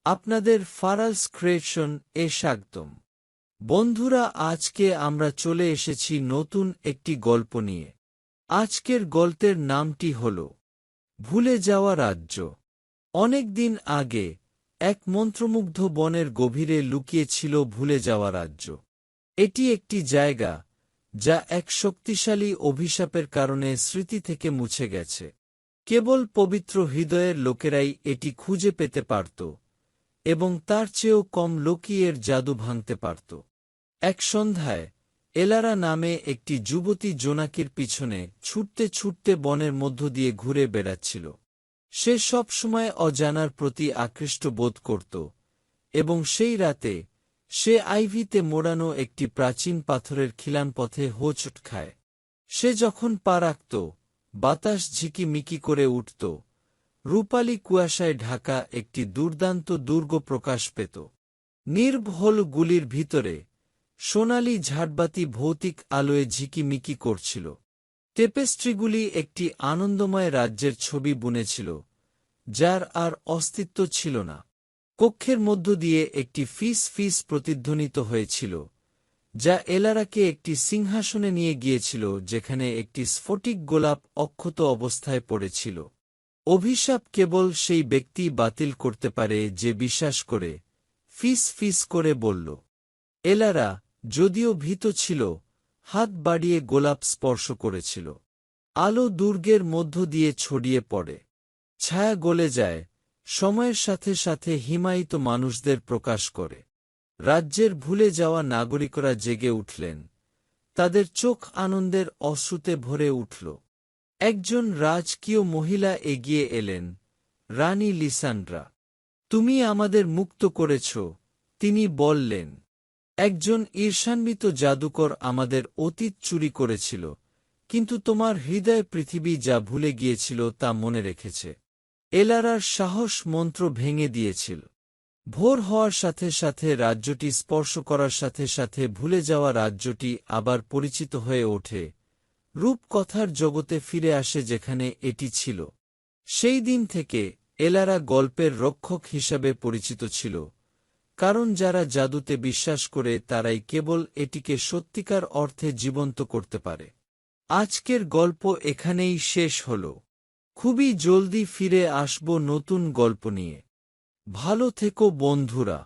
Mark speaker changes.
Speaker 1: আপনাদের ফারালস ক্রিয়েশন এ স্বাগতম। বন্ধুরা, আজকে আমরা চলে এসেছি নতুন একটি গল্প নিয়ে। আজকের গল্পের নামটি হল ভুলে যাওয়া রাজ্য। অনেক দিন আগে এক মন্ত্রমুগ্ধ বনের গভীরে লুকিয়ে ছিল ভুলে যাওয়া রাজ্য। এটি একটি জায়গা যা এক শক্তিশালী অভিশাপের কারণে স্মৃতি থেকে মুছে গেছে। কেবল পবিত্র হৃদয়ের লোকেরাই এটি খুঁজে পেতে পারত এবং তার চেয়েও কম লোকই এর জাদু ভাঙতে পারত। এক সন্ধ্যায় এলারা নামে একটি যুবতী জোনাকির পিছনে ছুটতে ছুটতে বনের মধ্য দিয়ে ঘুরে বেড়াচ্ছিল। সে সবসময় অজানার প্রতি আকৃষ্ট বোধ করত এবং সেই রাতে সে আইভিতে মোড়ানো একটি প্রাচীন পাথরের খিলান পথে হোঁচট খায়। সে যখন পা রাখত, বাতাস ঝিকিমিকি করে উঠত, রূপালী কুয়াশায় ঢাকা একটি দুর্দান্ত দুর্গ প্রকাশ পেত। নির্ভল গুলির ভিতরে সোনালি ঝাড়বাতি ভৌতিক আলোয় ঝিকিমিকি করছিল। টেপেস্ট্রিগুলি একটি আনন্দময় রাজ্যের ছবি বুনেছিল, যার আর অস্তিত্ব ছিল না। কক্ষের মধ্য দিয়ে একটি ফিস ফিস প্রতিধ্বনিত হয়েছিল, যা এলারাকে একটি সিংহাসনে নিয়ে গিয়েছিল যেখানে একটি স্ফটিক গোলাপ অক্ষত অবস্থায় পড়েছিল। অভিশাপ কেবল সেই ব্যক্তি বাতিল করতে পারে যে বিশ্বাস করে, ফিস ফিস করে বলল। এলারা, যদিও ভীত ছিল, হাত বাড়িয়ে গোলাপ স্পর্শ করেছিল। আলো দুর্গের মধ্য দিয়ে ছড়িয়ে পড়ে, ছায়া গলে যায়, সময়ের সাথে সাথে হিমায়িত মানুষদের প্রকাশ করে। রাজ্যের ভুলে যাওয়া নাগরিকরা জেগে উঠলেন, তাদের চোখ আনন্দের অশ্রুতে ভরে উঠল। একজন রাজকীয় মহিলা এগিয়ে এলেন, রানী লিসান্ড্রা। তুমি আমাদের মুক্ত করেছ, তিনি বললেন। একজন ঈর্ষান্বিত জাদুকর আমাদের অতীত চুরি করেছিল, কিন্তু তোমার হৃদয় পৃথিবী যা ভুলে গিয়েছিল তা মনে রেখেছে। এলারার সাহস মন্ত্র ভেঙে দিয়েছিল। ভোর হওয়ার সাথে সাথে রাজ্যটি স্পর্শ করার সাথে সাথে ভুলে যাওয়া রাজ্যটি আবার পরিচিত হয়ে ওঠে, রূপকথার জগতে ফিরে আসে যেখানে এটি ছিল। সেই দিন থেকে এলারা গল্পের রক্ষক হিসাবে পরিচিত ছিল, কারণ যারা জাদুতে বিশ্বাস করে তারাই কেবল এটিকে সত্যিকার অর্থে জীবন্ত করতে পারে। আজকের গল্প এখানেই শেষ হল। খুবই জলদি ফিরে আসব নতুন গল্প নিয়ে। ভালো থেকো বন্ধুরা।